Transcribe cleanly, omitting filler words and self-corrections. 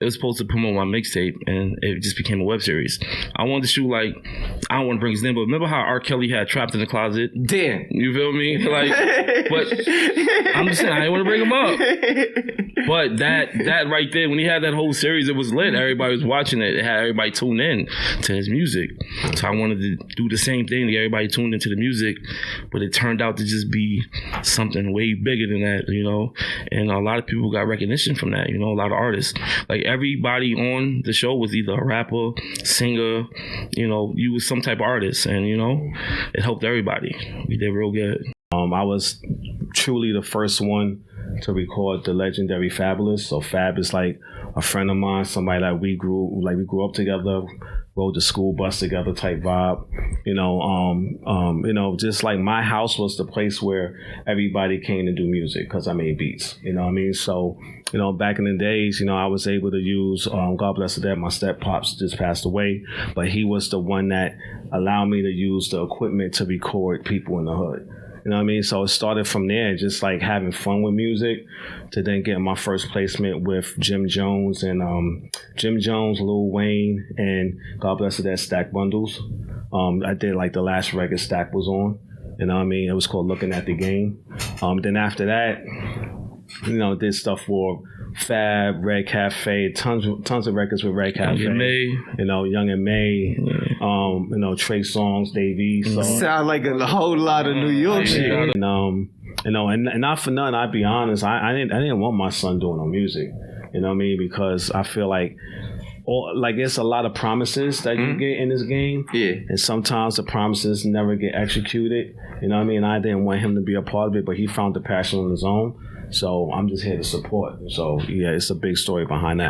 it was supposed to promote my mixtape, and it just became a web series. I wanted to shoot like, I don't want to bring his name, but remember how R. Kelly had Trapped in the Closet? Damn. You feel me? Like, but I'm just saying, I didn't want to bring him up. But that right there, when he had that whole series, it was lit. Everybody was watching it. It had everybody tuned in to his music. So I wanted to do the same thing to get everybody tuned into the music, but it turned out to just be something way bigger than that, you know? And a lot of people got recognition from that, you know, a lot of artists. Like everybody on the show was either a rapper, singer, you know, you was some type of artist, and you know, it helped everybody. We did real good. I was truly the first one to record the legendary Fabulous. So Fab is like a friend of mine, somebody that we grew up together, rode the school bus together type vibe. You know, just like my house was the place where everybody came to do music because I made beats. You know what I mean? So, you know, back in the days, you know, I was able to use, God bless the dead, my step pops just passed away, but he was the one that allowed me to use the equipment to record people in the hood. You know what I mean? So it started from there, just like having fun with music, to then getting my first placement with Jim Jones, Lil Wayne, and God bless it, that Stack Bundles. I did like the last record Stack was on. You know what I mean? It was called Looking at the Game. Then after that, you know, did stuff for Fab, Red Cafe, tons of records with Red Cafe. Young and May. You know, Young and May. You know, Trey Songz, Dave East. So. Sound like a whole lot of New York shit. And, you know, and not for nothing, I'd be honest, I didn't want my son doing no music. You know what I mean? Because I feel like it's a lot of promises that you get in this game. Yeah. And sometimes the promises never get executed. You know what I mean? I didn't want him to be a part of it, but he found the passion on his own. So I'm just here to support. So yeah, it's a big story behind that.